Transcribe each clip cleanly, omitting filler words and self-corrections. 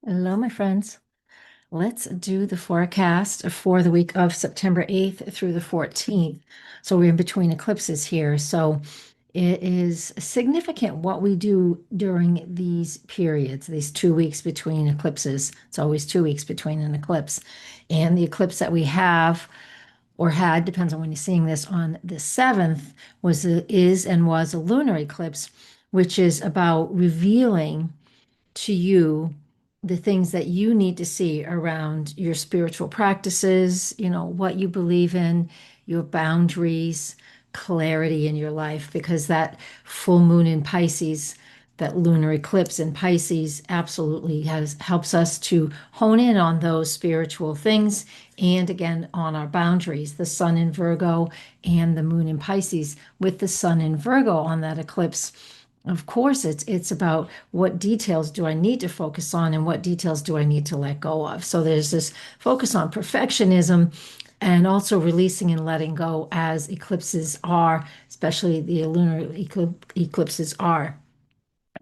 Hello, my friends. Let's do the forecast for the week of September 8th through the 14th. So we're in between eclipses here. So it is significant what we do during these periods, these 2 weeks between eclipses. It's always 2 weeks between an eclipse. And the eclipse that we have or had, depends on when you're seeing this, on the 7th is and was a lunar eclipse, which is about revealing to you the things that you need to see around your spiritual practices, what you believe in, your boundaries, clarity in your life, because that full moon in Pisces, that lunar eclipse in Pisces absolutely helps us to hone in on those spiritual things and again on our boundaries. The sun in Virgo and the moon in Pisces, with the sun in Virgo on that eclipse, of course, it's about what details do I need to focus on and what details do I need to let go of. So there's this focus on perfectionism and also releasing and letting go as eclipses are, especially the lunar eclipses are.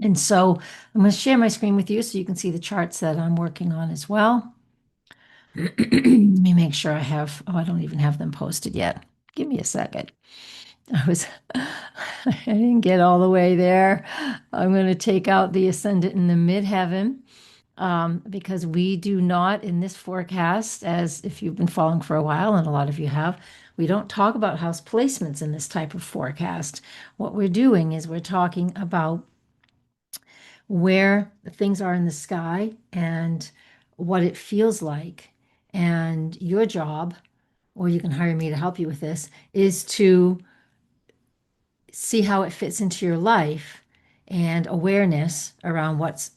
And so I'm going to share my screen with you so you can see the charts that I'm working on as well. Let me make sure I don't even have them posted yet. Give me a second. I was, I didn't get all the way there. I'm going to take out the ascendant in the midheaven because we do not in this forecast, as if you've been following for a while, and a lot of you have, we don't talk about house placements in this type of forecast. What we're doing is we're talking about where things are in the sky and what it feels like. And your job, or you can hire me to help you with this, is to see how it fits into your life and awareness around what's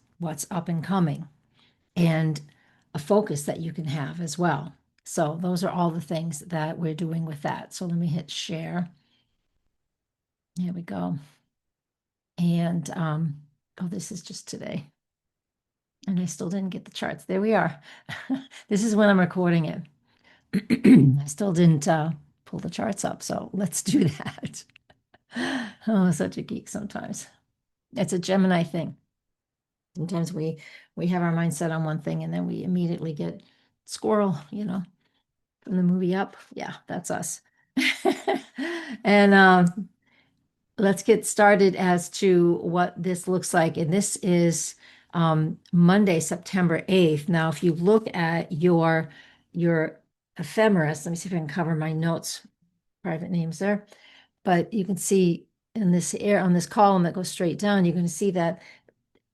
up and coming and a focus that you can have as well. So those are all the things that we're doing with that. So let me hit share. Here we go. And oh, this is just today. And I still didn't get the charts. There we are. This is when I'm recording it. I still didn't pull the charts up. So let's do that. Oh, such a geek sometimes. It's a Gemini thing. Sometimes we have our mind set on one thing and then we immediately get squirrel, from the movie Up. Yeah, that's us. And let's get started as to what this looks like. And this is Monday, September 8th. Now, if you look at your ephemeris, let me see if I can cover my notes, private names there. But you can see in this air on this column that goes straight down, you're going to see that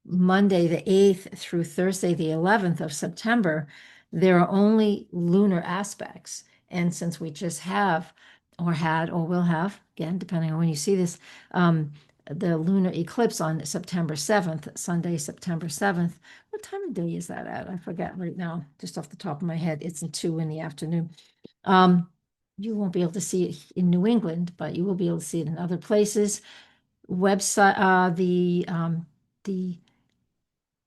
Monday, the 8th through Thursday, the 11th of September, there are only lunar aspects. And since we just have, or had, or will have, again, depending on when you see this, the lunar eclipse on September 7th, Sunday, September 7th. What time of day is that at? I forget right now, just off the top of my head. It's in 2 in the afternoon. You won't be able to see it in New England, but you will be able to see it in other places. Website, the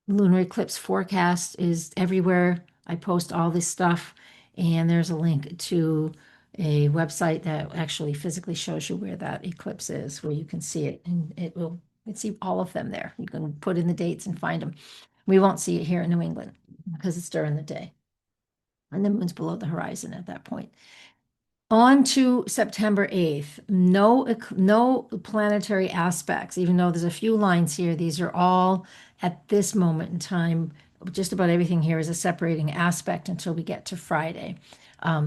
lunar eclipse forecast is everywhere. I post all this stuff, and there's a link to a website that actually physically shows you where that eclipse is, where you can see it, and you can see all of them there. You can put in the dates and find them. We won't see it here in New England because it's during the day, and the moon's below the horizon at that point. On to September 8th. No planetary aspects, even though there's a few lines here. These are all at this moment in time. Just about everything here is a separating aspect until we get to Friday.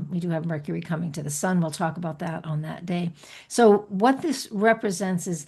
We do have Mercury coming to the sun. We'll talk about that on that day. So what this represents is,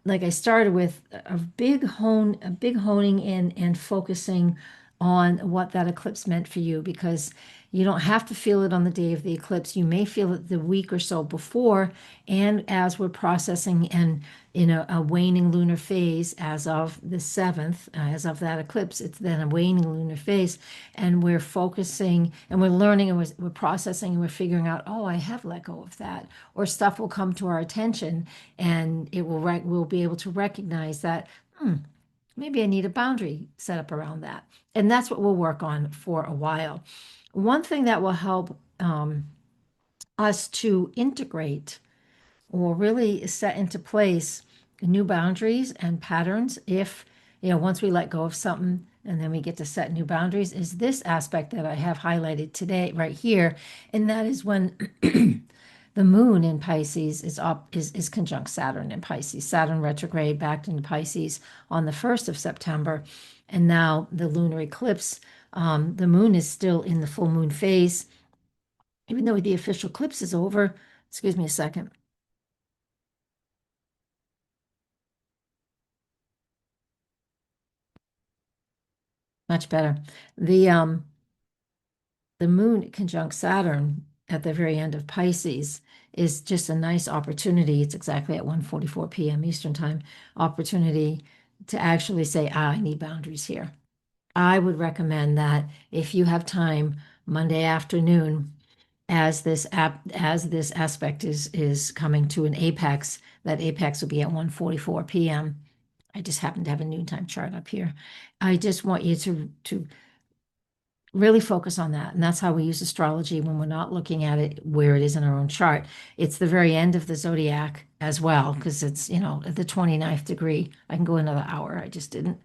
like I started with, a big honing in and focusing on what that eclipse meant for you, because you don't have to feel it on the day of the eclipse. You may feel it the week or so before, and as we're processing and in a waning lunar phase as of the 7th, as of that eclipse, it's then a waning lunar phase, and we're focusing and we're learning and we're processing and we're figuring out, oh, I have let go of that, or stuff will come to our attention, and we'll be able to recognize that, maybe I need a boundary set up around that. And that's what we'll work on for a while. One thing that will help us to integrate or really set into place new boundaries and patterns, if, once we let go of something, and then we get to set new boundaries, is this aspect that I have highlighted today, right here. And that is when the moon in Pisces is conjunct Saturn in Pisces. Saturn retrograde back into Pisces on the 1st of September. And now the lunar eclipse, the moon is still in the full moon phase, even though the official eclipse is over. Excuse me a second. Much better. The moon conjunct Saturn at the very end of Pisces is just a nice opportunity. It's exactly at 1:44 p.m. Eastern time, opportunity to actually say, I need boundaries here. I would recommend that if you have time Monday afternoon, as this aspect is coming to an apex, that apex will be at 1:44 p.m. I just happen to have a noontime chart up here. I just want you to really focus on that. And that's how we use astrology when we're not looking at it where it is in our own chart. It's the very end of the zodiac as well, because it's, at the 29th degree. I can go another hour. I just didn't,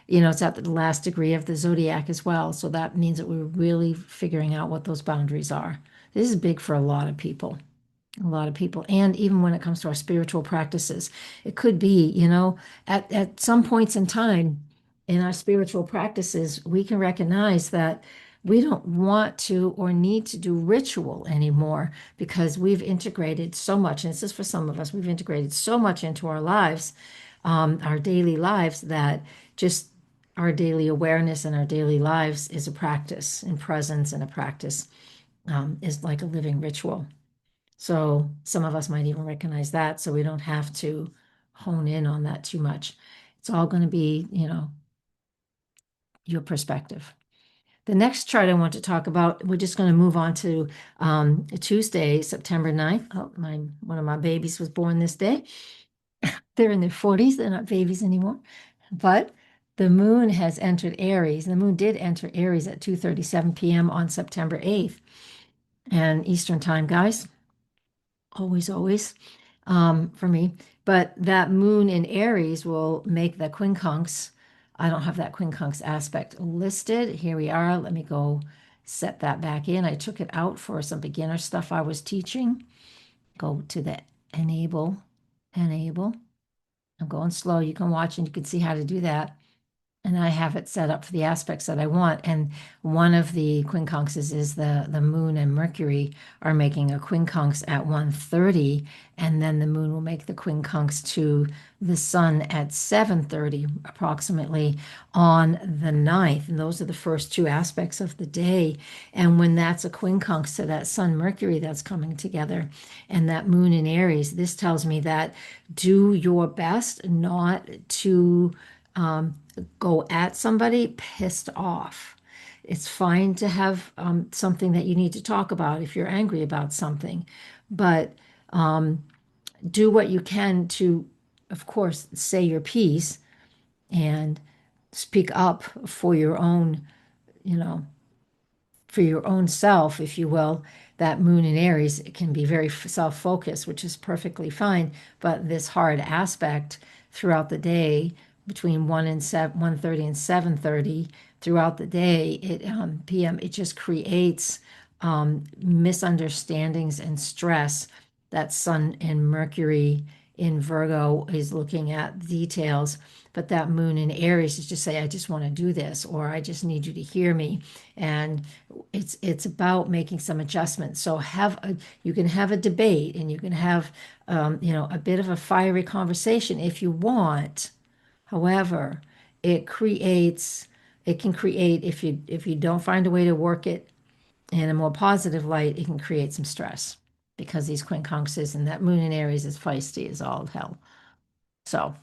it's at the last degree of the zodiac as well. So that means that we're really figuring out what those boundaries are. This is big for a lot of people. A lot of people. And even when it comes to our spiritual practices, it could be, at some points in time in our spiritual practices, we can recognize that we don't want to or need to do ritual anymore because we've integrated so much, and this is for some of us, we've integrated so much into our lives, our daily lives, that just our daily awareness and our daily lives is a practice, and presence and a practice is like a living ritual. So some of us might even recognize that, so we don't have to hone in on that too much. It's all going to be, your perspective. The next chart I want to talk about, we're just going to move on to Tuesday, September 9th. Oh, one of my babies was born this day. They're in their 40s, they're not babies anymore. But the moon has entered Aries. The moon did enter Aries at 2:37 p.m. on September 8th. And Eastern time, guys. Always, always, for me. But that moon in Aries will make the quincunx. I don't have that quincunx aspect listed. Here we are. Let me go set that back in. I took it out for some beginner stuff I was teaching. Go to the enable. I'm going slow. You can watch and you can see how to do that. And I have it set up for the aspects that I want. And one of the quincunxes is the moon and Mercury are making a quincunx at 1:30, and then the moon will make the quincunx to the sun at 7:30 approximately on the 9th. And those are the first two aspects of the day. And when that's a quincunx to that sun Mercury that's coming together and that moon in Aries, this tells me that do your best not to go at somebody pissed off. It's fine to have something that you need to talk about if you're angry about something, but do what you can to, of course, say your piece and speak up for your own, you know, for your own self, if you will. That moon in Aries can be very self-focused, which is perfectly fine. But this hard aspect throughout the day, between 1:30 and 7:30 throughout the day, p.m., it just creates misunderstandings and stress. That Sun and Mercury in Virgo is looking at details, but that moon in Aries is just say, I just want to do this, or I just need you to hear me. And it's about making some adjustments. So you can have a debate and you can have a bit of a fiery conversation if you want. However, it can create, if you don't find a way to work it in a more positive light, it can create some stress because these quincunxes and that moon in Aries is feisty as all hell. So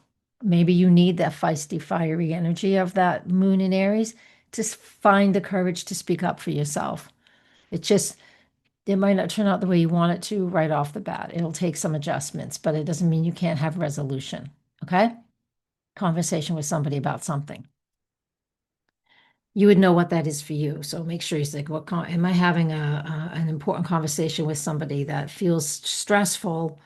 maybe you need that feisty, fiery energy of that moon in Aries to find the courage to speak up for yourself. It might not turn out the way you want it to right off the bat. It'll take some adjustments, but it doesn't mean you can't have resolution. Okay? Conversation with somebody about something. You would know what that is for you. So make sure you say, am I having an important conversation with somebody that feels stressful?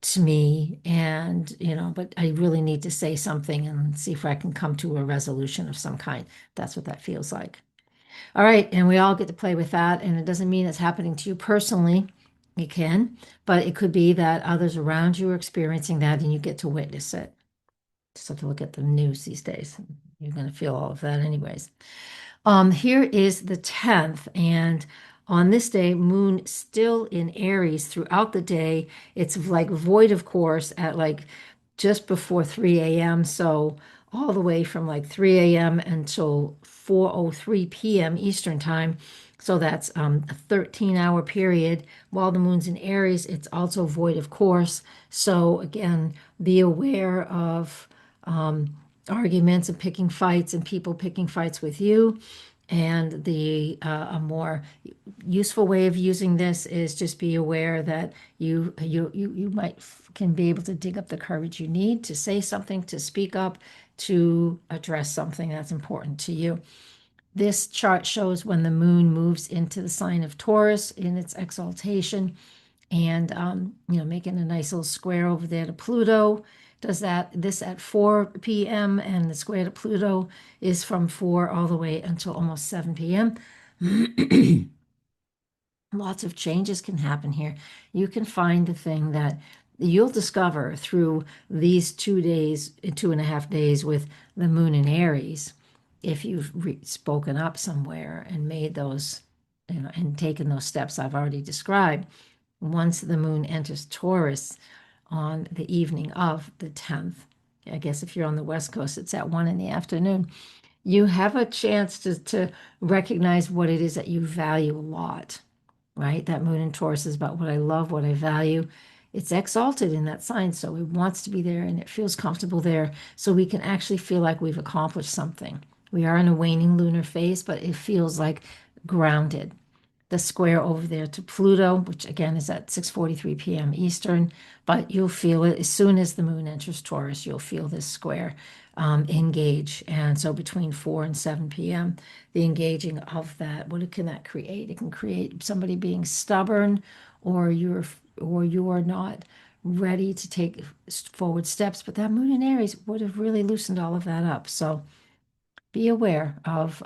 to me, and but I really need to say something and see if I can come to a resolution of some kind. That's what that feels like. All right, and we all get to play with that, and it doesn't mean it's happening to you personally. It can, but it could be that others around you are experiencing that and you get to witness it. Just have to look at the news these days. You're going to feel all of that anyways. Here is the 10th, and on this day, moon still in Aries throughout the day. It's like void of course at like just before 3 a.m. So all the way from like 3 a.m. until 4:03 p.m. Eastern time. So that's a 13-hour period. While the moon's in Aries, it's also void of course. So again, be aware of arguments and picking fights and people picking fights with you. And the a more useful way of using this is just be aware that you might can be able to dig up the courage you need to say something, to speak up, to address something that's important to you. This chart shows when the moon moves into the sign of Taurus in its exaltation, and making a nice little square over there to Pluto. Does that this at 4 p.m. and the square to Pluto is from 4 all the way until almost 7 p.m. Lots of changes can happen here. You can find the thing that you'll discover through these 2 days, 2.5 days with the moon in Aries, if you've spoken up somewhere and made those, and taken those steps I've already described. Once the moon enters Taurus on the evening of the 10th, I guess if you're on the West Coast, it's at 1 in the afternoon, you have a chance to recognize what it is that you value a lot, right? That moon in Taurus is about what I love, what I value. It's exalted in that sign, so it wants to be there and it feels comfortable there, so we can actually feel like we've accomplished something. We are in a waning lunar phase, but it feels like grounded. The square over there to Pluto, which again is at 6:43 p.m. Eastern, but you'll feel it as soon as the moon enters Taurus, you'll feel this square engage. And so between 4 and 7 p.m., the engaging of that, what can that create? It can create somebody being stubborn, or you are not ready to take forward steps. But that moon in Aries would have really loosened all of that up. So be aware of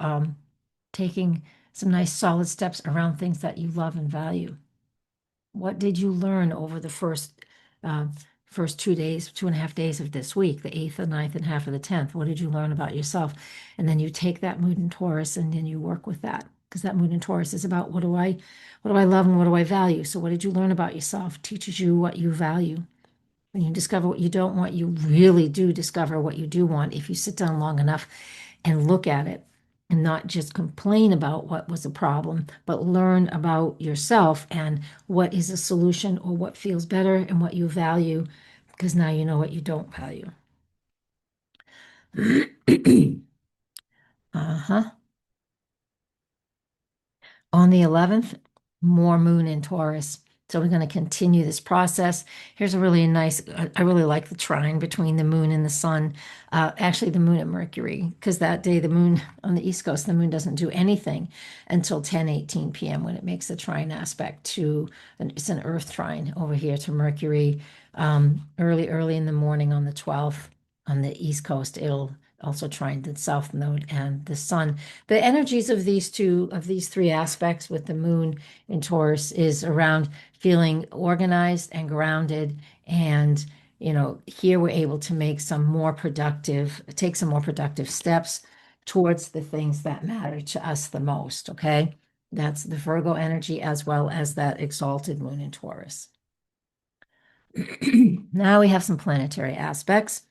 taking some nice solid steps around things that you love and value. What did you learn over the uh, first 2 days, 2.5 days of this week, the 8th, the 9th, and half of the 10th? What did you learn about yourself? And then you take that moon in Taurus and then you work with that, because that moon in Taurus is about what do I love and what do I value? So what did you learn about yourself? Teaches you what you value. When you discover what you don't want, you really do discover what you do want if you sit down long enough and look at it and not just complain about what was a problem, but learn about yourself and what is a solution or what feels better and what you value, because now you know what you don't value. Uh-huh. On the 11th, more moon in Taurus. So we're going to continue this process. Here's a really nice, I really like the trine between the moon and the sun. Actually, the moon at Mercury, because that day, the moon on the East Coast, the moon doesn't do anything until 10:18 p.m. when it makes a trine aspect to, it's an Earth trine over here to Mercury. Early in the morning on the 12th on the East Coast, it'll also trine the South Node and the Sun. The energies of these three aspects with the moon in Taurus is around feeling organized and grounded. And, here we're able to take some more productive steps towards the things that matter to us the most. Okay. That's the Virgo energy as well as that exalted moon in Taurus. Now we have some planetary aspects.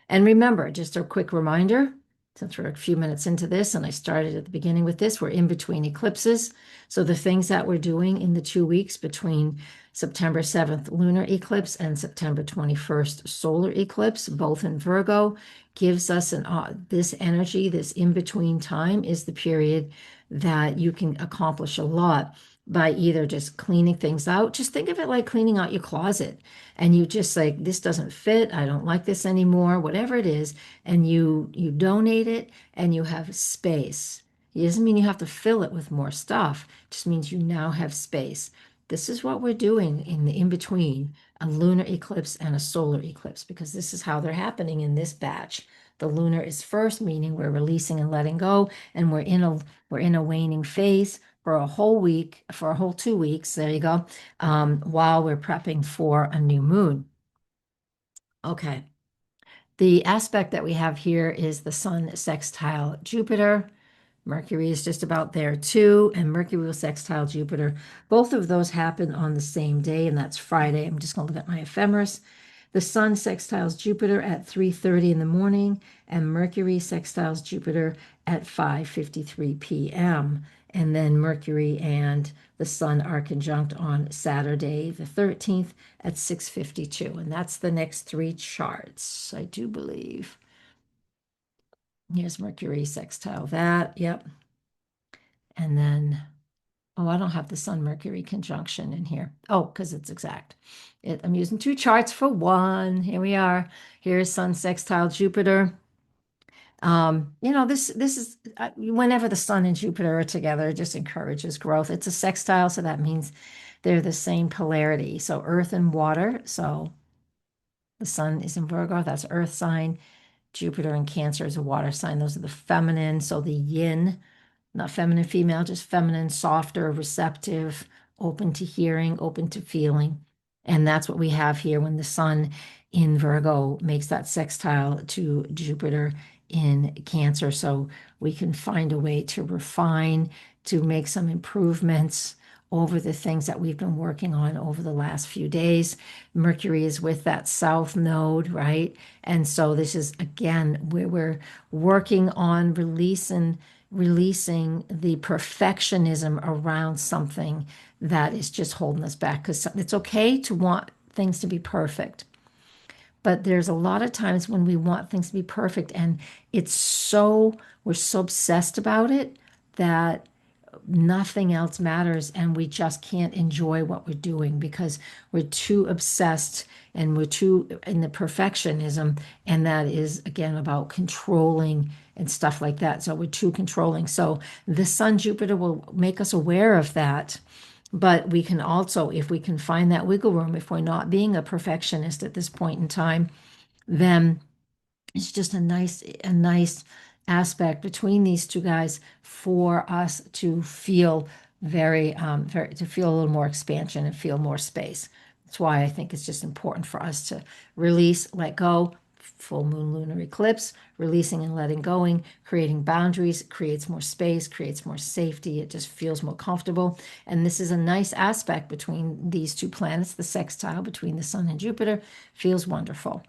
And remember, just a quick reminder, since we're a few minutes into this, and I started at the beginning with this, we're in between eclipses. So the things that we're doing in the 2 weeks between September 7th lunar eclipse and September 21st solar eclipse, both in Virgo, gives us this energy, this in-between time is the period that you can accomplish a lot by either just cleaning things out. Just think of it like cleaning out your closet, and you just like, this doesn't fit, I don't like this anymore, whatever it is, and you donate it and you have space. It doesn't mean you have to fill it with more stuff. It just means you now have space. this is what we're doing in the in between a lunar eclipse and a solar eclipse, because this is how they're happening in this batch. The lunar is first, meaning we're releasing and letting go, and we're in a waning phase for a whole week, for a whole 2 weeks. There you go. While we're prepping for a new moon. Okay. The aspect that we have here is the sun sextile Jupiter. Mercury is just about there too, and Mercury will sextile Jupiter. Both of those happen on the same day, and that's Friday. I'm just going to look at my ephemeris. The Sun sextiles Jupiter at 3:30 in the morning, and Mercury sextiles Jupiter at 5:53 p.m. And then Mercury and the Sun are conjunct on Saturday, the 13th at 6:52. And that's the next three charts, I do believe. Here's Mercury sextile that. Yep. And then, oh, I don't have the Sun Mercury conjunction in here. Oh, because it's exact. I'm using two charts for one. Here we are. Here's Sun sextile Jupiter. This is whenever the Sun and Jupiter are together, it just encourages growth. It's a sextile, so that means they're the same polarity. So Earth and water. So the Sun is in Virgo, that's Earth sign. Jupiter in Cancer is a water sign. Those are the feminine. So the yin, not feminine, female, just feminine, softer, receptive, open to hearing, open to feeling. And that's what we have here when the Sun in Virgo makes that sextile to Jupiter in Cancer. So we can find a way to refine, to make some improvements over the things that we've been working on over the last few days. Mercury is with that south node, right? And so this is again where we're working on releasing the perfectionism around something that is just holding us back, because it's okay to want things to be perfect, but there's a lot of times when we want things to be perfect, and we're so obsessed about it that nothing else matters, and we just can't enjoy what we're doing because we're too obsessed and we're too in the perfectionism, and that is again about controlling and stuff like that. So we're too controlling. So the Sun Jupiter will make us aware of that, but we can also, if we can find that wiggle room, if we're not being a perfectionist at this point in time, then it's just a nice aspect between these two guys for us to feel to feel a little more expansion and feel more space. That's why I think it's just important for us to release, let go. Full moon lunar eclipse, releasing and letting going, creating boundaries, creates more space, creates more safety. It just feels more comfortable. And this is a nice aspect between these two planets. The sextile between the Sun and Jupiter feels wonderful.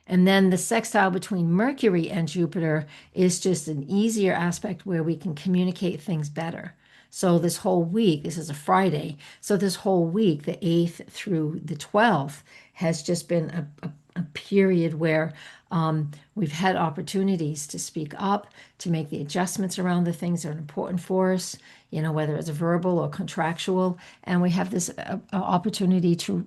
And then the sextile between Mercury and Jupiter is just an easier aspect where we can communicate things better. So this whole week, this is a Friday, so this whole week, the 8th through the 12th, has just been a period where we've had opportunities to speak up, to make the adjustments around the things that are important for us, whether it's verbal or contractual. And we have this opportunity to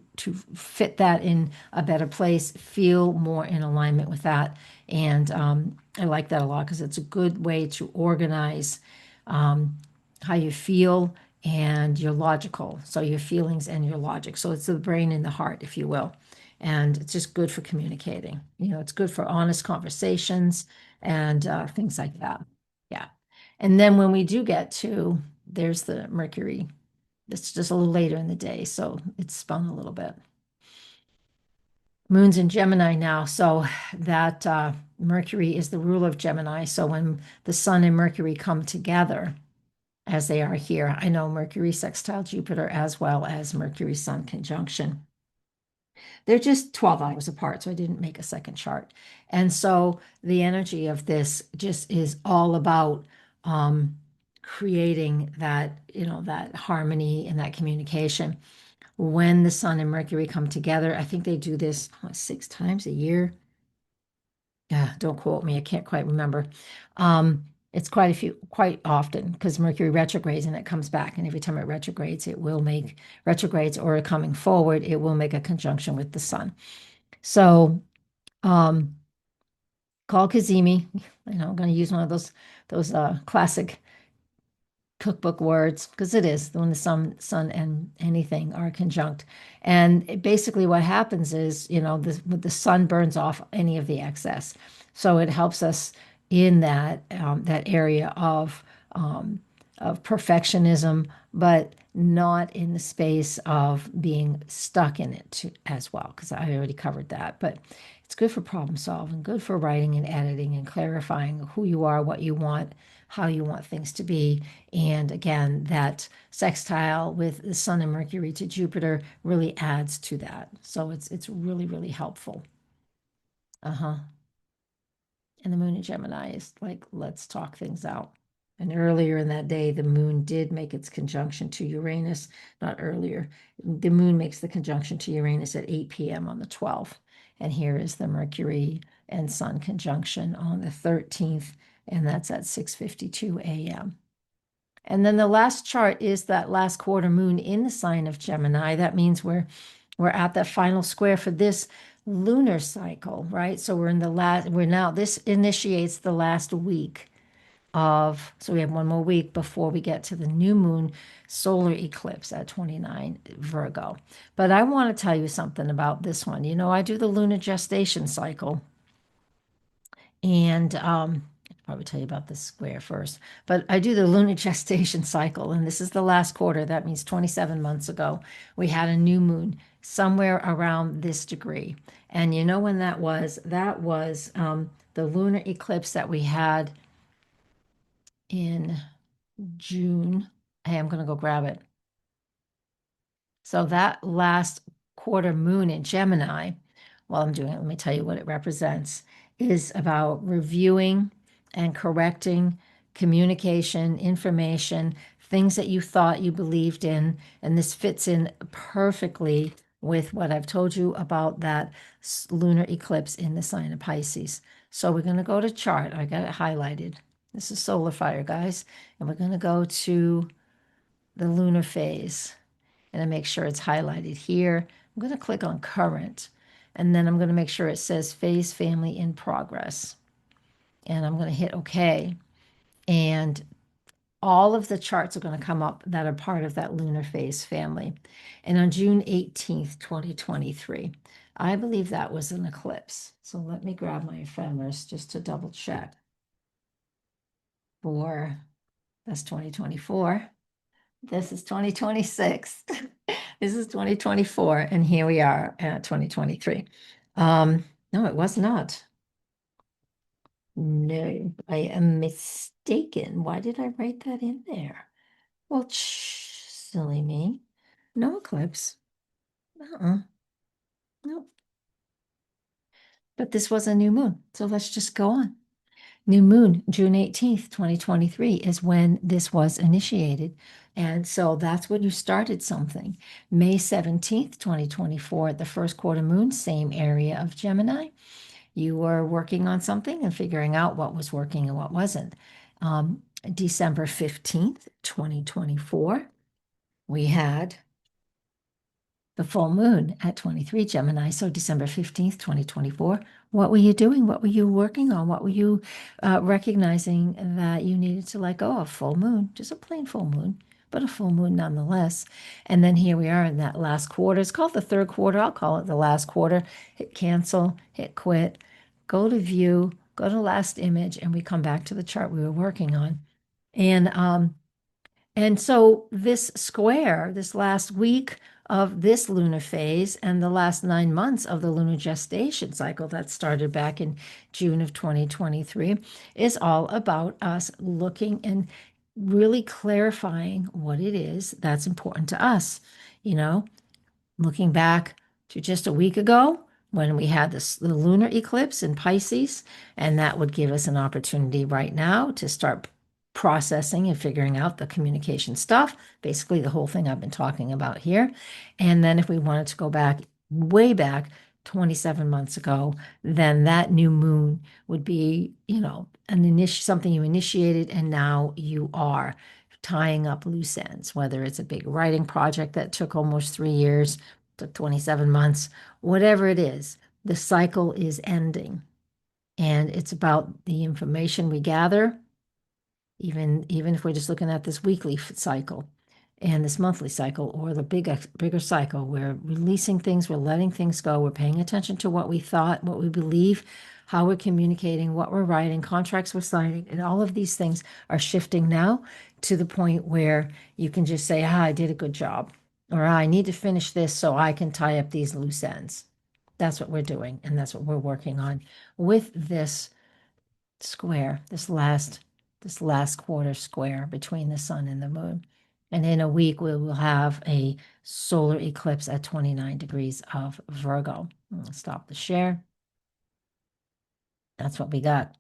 fit that in a better place, feel more in alignment with that. And I like that a lot because it's a good way to organize how you feel and your logical. So your feelings and your logic. So it's the brain and the heart, if you will. And it's just good for communicating. It's good for honest conversations and things like that. Yeah. And then when we do get to, there's the Mercury. It's just a little later in the day, so it's spun a little bit. Moon's in Gemini now, so that Mercury is the ruler of Gemini. So when the Sun and Mercury come together, as they are here, I know Mercury sextile Jupiter as well as Mercury Sun conjunction. They're just 12 hours apart, so I didn't make a second chart. And so the energy of this just is all about creating that harmony and that communication. When the Sun and Mercury come together, I think they do this 6 times a year. Yeah, don't quote me, I can't quite remember. It's quite often, because Mercury retrogrades and it comes back. And every time it retrogrades, or coming forward, it will make a conjunction with the Sun. So call Kazemi. I'm going to use one of those classic cookbook words because it is when the sun and anything are conjunct. And basically what happens is, the sun burns off any of the excess. So it helps us in that area um, of perfectionism, but not in the space of being stuck in it as well, because I already covered that. But it's good for problem solving, good for writing and editing and clarifying who you are, what you want, how you want things to be. And again, that sextile with the Sun and Mercury to Jupiter really adds to that. So it's really, really helpful. Uh-huh. And the moon in Gemini is like, let's talk things out. And earlier in that day, the moon did make its conjunction to Uranus, not earlier. The moon makes the conjunction to Uranus at 8 p.m. on the 12th. And here is the Mercury and Sun conjunction on the 13th, and that's at 6:52 a.m. And then the last chart is that last quarter moon in the sign of Gemini. That means we're at that final square for this lunar cycle, right? So this initiates the last week so we have one more week before we get to the new moon solar eclipse at 29 Virgo. But I want to tell you something about this one. I do the lunar gestation cycle. And I'll probably tell you about the square first, but I do the lunar gestation cycle, and this is the last quarter. That means 27 months ago, we had a new moon somewhere around this degree. And you know when that was? That was the lunar eclipse that we had in June. Hey, I'm going to go grab it. So that last quarter moon in Gemini, while I'm doing it, let me tell you what it represents, is about reviewing and correcting communication, information, things that you thought you believed in. And this fits in perfectly with what I've told you about that lunar eclipse in the sign of Pisces. So we're going to go to chart. I got it highlighted. This is solar fire, guys. And we're going to go to the lunar phase and I make sure it's highlighted here. I'm going to click on current, and then I'm going to make sure it says phase family in progress. And I'm going to hit OK. And all of the charts are going to come up that are part of that lunar phase family. And on June 18th, 2023, I believe that was an eclipse. So let me grab my ephemeris just to double check. That's 2024. This is 2026. This is 2024, and here we are at 2023. No, it was not. No, I am mistaken. Why did I write that in there? Well, silly me. No eclipse. Uh-uh. No. But this was a new moon, so let's just go on. New moon, June 18th, 2023 is when this was initiated. And so that's when you started something. May 17th, 2024, the first quarter moon, same area of Gemini. You were working on something and figuring out what was working and what wasn't. December 15th, 2024, we had the full moon at 23 Gemini. So December 15th, 2024. What were you doing? What were you working on? What were you recognizing that you needed to let go of? Full moon, just a plain full moon, but a full moon nonetheless. And then here we are in that last quarter. It's called the third quarter. I'll call it the last quarter. Hit cancel, hit quit, go to view, go to last image, and we come back to the chart we were working on. And so this square, this last week of this lunar phase and the last 9 months of the lunar gestation cycle that started back in June of 2023 is all about us looking and really clarifying what it is that's important to us. Looking back to just a week ago when we had the lunar eclipse in Pisces, and that would give us an opportunity right now to start processing and figuring out the communication stuff, basically the whole thing I've been talking about here. And then if we wanted to go back, way back, 27 months ago, then that new moon would be, something you initiated and now you are tying up loose ends, whether it's a big writing project that took almost 3 years, took 27 months, whatever it is, the cycle is ending. And it's about the information we gather even if we're just looking at this weekly cycle and this monthly cycle or the bigger cycle, we're releasing things, we're letting things go, we're paying attention to what we thought, what we believe, how we're communicating, what we're writing, contracts we're signing, and all of these things are shifting now to the point where you can just say, I did a good job, or I need to finish this so I can tie up these loose ends. That's what we're doing, and that's what we're working on with this square, this last quarter square between the sun and the moon. And in a week, we will have a solar eclipse at 29 degrees of Virgo. I'll stop the share. That's what we got.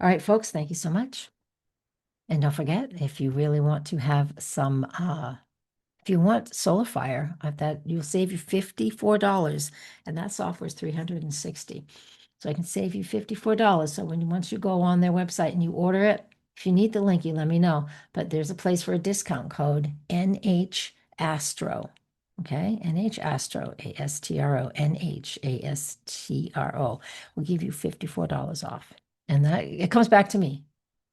All right, folks, thank you so much. And don't forget, if you really want to have some, if you want solar fire, that you'll save you $54, and that software is 360. So I can save you $54. So once you go on their website and you order it, if you need the link, you let me know. But there's a place for a discount code, NHAstro. Okay, NHAstro, ASTRO, NHASTRO will give you $54 off. And that it comes back to me.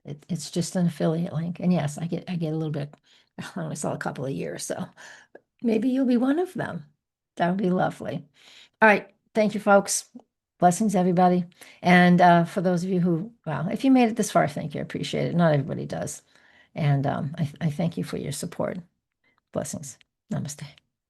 It's just an affiliate link. And yes, I get a little bit. I only saw a couple of years, so maybe you'll be one of them. That would be lovely. All right. Thank you, folks. Blessings, everybody. And for those of you who, well, if you made it this far, thank you. I appreciate it. Not everybody does. And I thank you for your support. Blessings. Namaste.